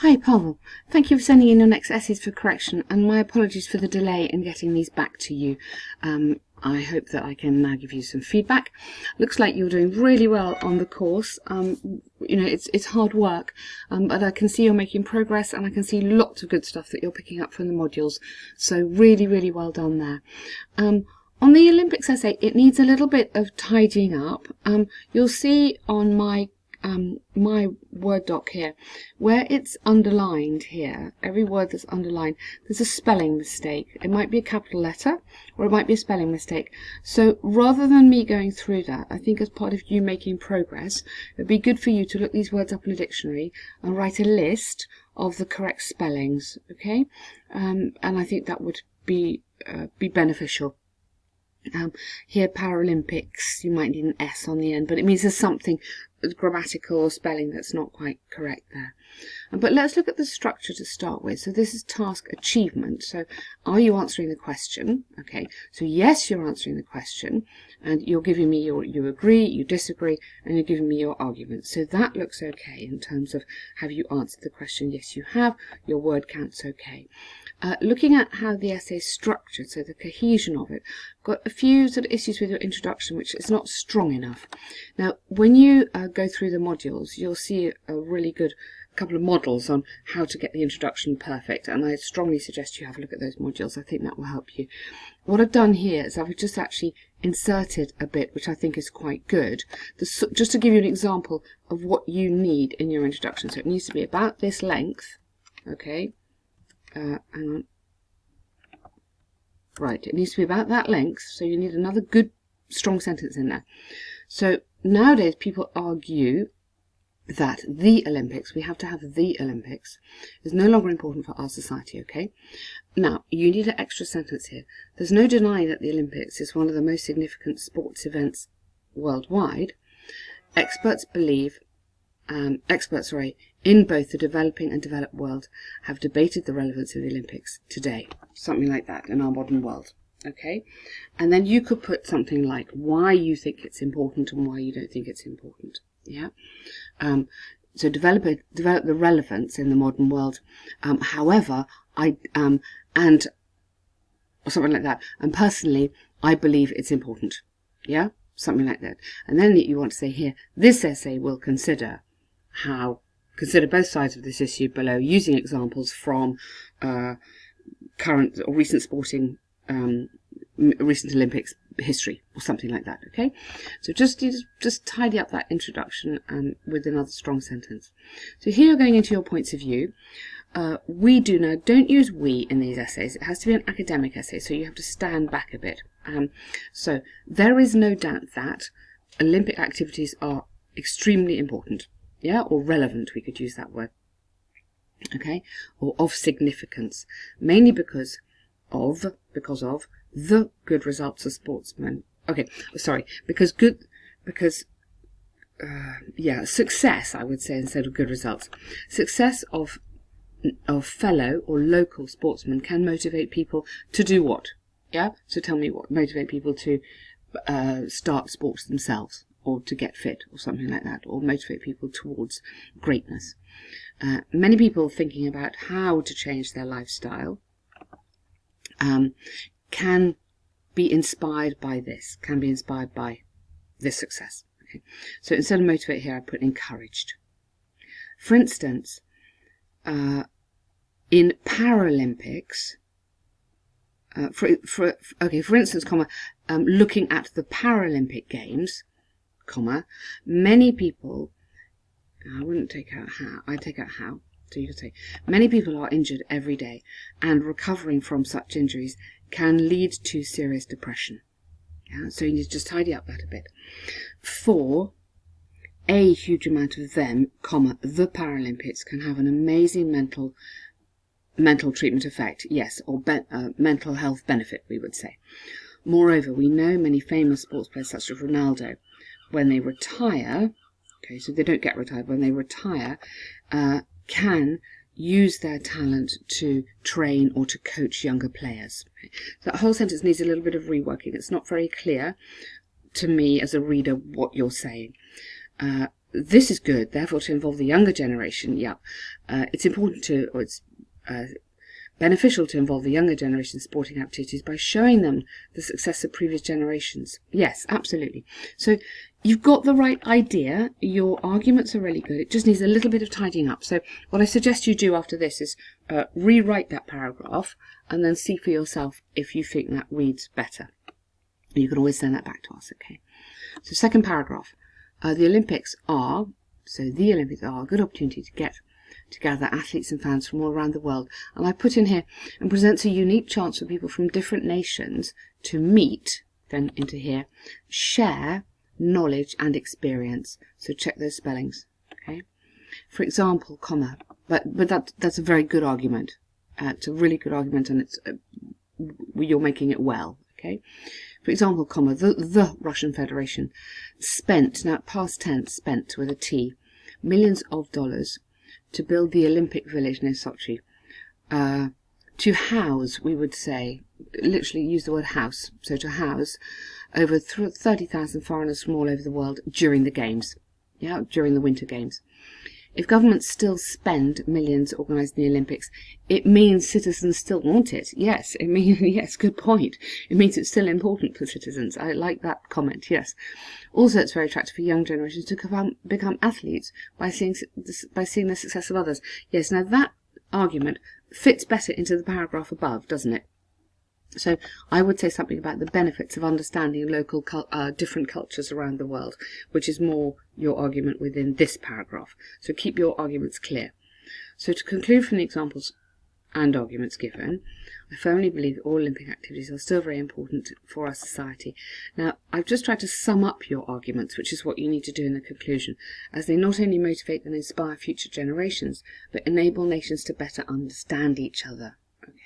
Hi Pavel, thank you for sending in your next essays for correction, and my apologies for the delay in getting these back to you. I hope that I can now give you some feedback. Looks like you're doing really well on the course. It's hard work, but I can see you're making progress, and I can see lots of good stuff that you're picking up from the modules. So really well done there. On the Olympics essay, it needs a little bit of tidying up. You'll see on my Word doc here, where it's underlined here, every word that's underlined, there's a spelling mistake. It might be a capital letter or it might be a spelling mistake. So rather than me going through that, I think as part of you making progress, it'd be good for you to look these words up in a dictionary and write a list of the correct spellings, okay? And I think that would be beneficial. Here, Paralympics, you might need an S on the end, but it means there's something grammatical or spelling that's not quite correct there. But let's look at the structure to start with. So this is task achievement. So are you answering the question? Okay, so yes, you're answering the question, and you're giving me you agree, you disagree, and you're giving me your argument. So that looks okay in terms of have you answered the question? Yes, you have. Your word count's okay. Looking at how the essay is structured, so the cohesion of it, got a few sort of issues with your introduction, which is not strong enough. Now, when you go through the modules, you'll see a really good couple of models on how to get the introduction perfect, and I strongly suggest you have a look at those modules. I think that will help you. What I've done here is I've just actually inserted a bit which I think is quite good, just to give you an example of what you need in your introduction. So it needs to be about this length, okay? Hang on. Right, it needs to be about that length, so you need another good strong sentence in there. So nowadays people argue that the Olympics, we have to have the Olympics, is no longer important for our society, okay? Now, you need an extra sentence here. There's no denying that the Olympics is one of the most significant sports events worldwide. Experts in both the developing and developed world have debated the relevance of the Olympics today. Something like that in our modern world. Okay? And then you could put something like why you think it's important and why you don't think it's important. Yeah? So develop the relevance in the modern world. However, or something like that. And personally, I believe it's important. Yeah? Something like that. And then you want to say here, this essay will consider both sides of this issue below, using examples from current or recent sporting, recent Olympics history or something like that. Okay, so just tidy up that introduction with another strong sentence. So here you're going into your points of view. We do now. Don't use we in these essays. It has to be an academic essay, so you have to stand back a bit. So there is no doubt that Olympic activities are extremely important. Yeah, or relevant, we could use that word. Okay, or of significance, mainly because of the good results of sportsmen. Okay, sorry, success, I would say, instead of good results. Success of fellow or local sportsmen can motivate people to do what? Yeah, so tell me what motivate people to start sports themselves, or to get fit, or something like that, or motivate people towards greatness. Many people thinking about how to change their lifestyle can be inspired by this, success. Okay? So instead of motivate here, I put encouraged. For instance, in Paralympics, for instance, looking at the Paralympic Games, many people, I wouldn't take out how, I take out how, so you could say, many people are injured every day, and recovering from such injuries can lead to serious depression. Yeah? So you need to just tidy up that a bit. For a huge amount of them, the Paralympics can have an amazing mental treatment effect, yes, or mental health benefit, we would say. Moreover, we know many famous sports players such as Ronaldo, when they retire, okay, so they don't get retired, when they retire, can use their talent to train or to coach younger players. Okay. So that whole sentence needs a little bit of reworking. It's not very clear to me as a reader what you're saying. this is good, therefore, to involve the younger generation. Yeah, it's important to, or it's beneficial to involve the younger generation in sporting activities by showing them the success of previous generations. Yes, absolutely. So you've got the right idea. Your arguments are really good. It just needs a little bit of tidying up. So what I suggest you do after this is rewrite that paragraph and then see for yourself if you think that reads better. You can always send that back to us, okay? So second paragraph. The Olympics are a good opportunity to gather athletes and fans from all around the world. And I put in here, and presents a unique chance for people from different nations to meet, then into here, share knowledge and experience. So check those spellings, okay? For example, comma, but that's a very good argument. It's a really good argument, and it's you're making it well, okay? For example, comma, the Russian Federation spent, now past tense, spent with a T, millions of dollars to build the Olympic village near Sochi. To house, we would say, literally use the word house, so to house over 30,000 foreigners from all over the world during the games, during the Winter Games. If governments still spend millions organising the Olympics, it means citizens still want it. Yes, it means, yes, good point. It means it's still important for citizens. I like that comment, yes. Also, it's very attractive for young generations to become athletes by seeing the success of others. Yes, now that argument fits better into the paragraph above, doesn't it? So I would say something about the benefits of understanding local different cultures around the world, which is more your argument within this paragraph. So keep your arguments clear. So to conclude from the examples and arguments given, I firmly believe that all Olympic activities are still very important for our society. Now, I've just tried to sum up your arguments, which is what you need to do in the conclusion, as they not only motivate and inspire future generations, but enable nations to better understand each other.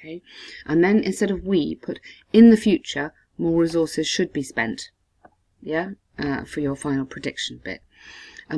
Okay, and then instead of we, put in the future more resources should be spent. Yeah, for your final prediction bit.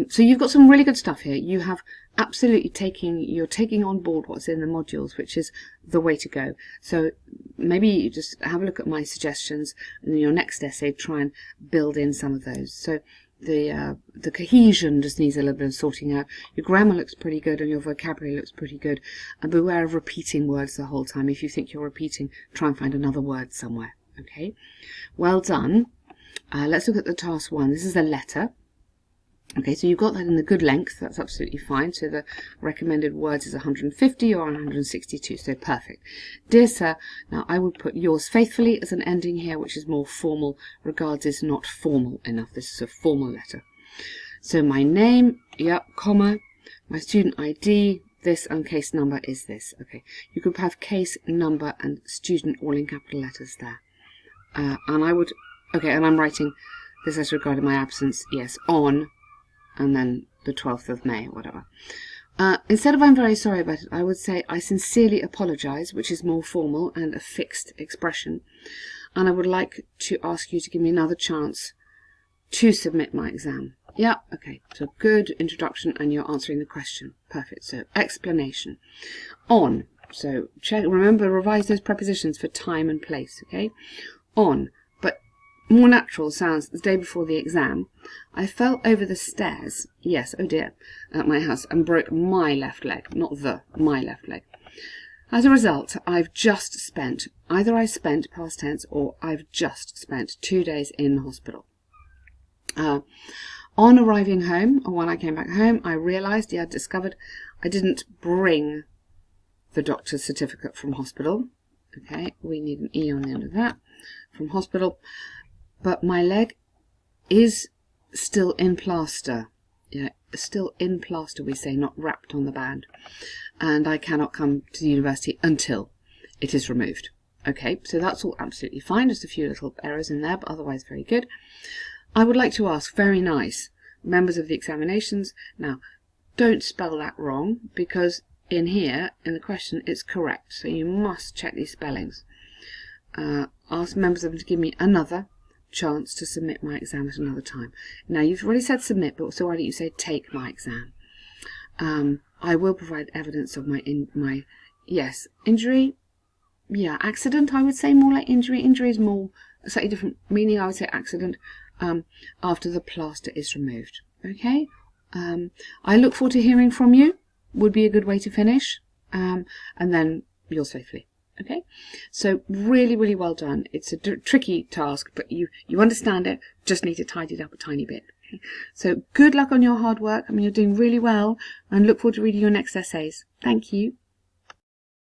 So you've got some really good stuff here. You have absolutely taking on board what's in the modules, which is the way to go. So maybe you just have a look at my suggestions, and in your next essay try and build in some of those. So the cohesion just needs a little bit of sorting out. Your grammar looks pretty good and your vocabulary looks pretty good. And beware of repeating words the whole time. If you think you're repeating, try and find another word somewhere. Okay, well done. Let's look at the task 1. This is a letter. Okay, so you've got that in the good length. That's absolutely fine. So the recommended words is 150 or 162. So perfect. Dear Sir, now I would put yours faithfully as an ending here, which is more formal. Regards is not formal enough. This is a formal letter. So my name, yep, comma, my student ID, this, and case number is this. Okay, you could have case number and student all in capital letters there. And I would, okay, and I'm writing this as regarding my absence, yes, on, and then the 12th of May or whatever. Instead of I'm very sorry about it, I would say I sincerely apologise, which is more formal and a fixed expression. And I would like to ask you to give me another chance to submit my exam. Yeah, okay, so good introduction and you're answering the question. Perfect, so explanation. On, so check, remember, revise those prepositions for time and place, okay? On, but more natural sounds the day before the exam. I fell over the stairs, yes, oh dear, at my house and broke my left leg, not my left leg. As a result, I've just spent, either I spent past tense or I've just spent 2 days in hospital. On arriving home, or when I came back home, I realised, I discovered I didn't bring the doctor's certificate from hospital. Okay, we need an E on the end of that, from hospital. But my leg is still in plaster. Yeah, still in plaster, we say, not wrapped on the band. And I cannot come to the university until it is removed. Okay, so that's all absolutely fine. Just a few little errors in there, but otherwise very good. I would like to ask, very nice, members of the examinations, now, don't spell that wrong, because in here, in the question, it's correct. So you must check these spellings. Ask members of them to give me another chance to submit my exam at another time. Now, you've already said submit, but so why don't you say take my exam? I will provide evidence of my injury. Yeah, accident, I would say, more like injury. Injury is more slightly different meaning. I would say accident after the plaster is removed. Okay? I look forward to hearing from you, would be a good way to finish, and then yours faithfully. Okay, so really, really well done. It's a tricky task, but you understand it, just need to tidy it up a tiny bit. Okay? So good luck on your hard work. I mean, you're doing really well, and look forward to reading your next essays. Thank you.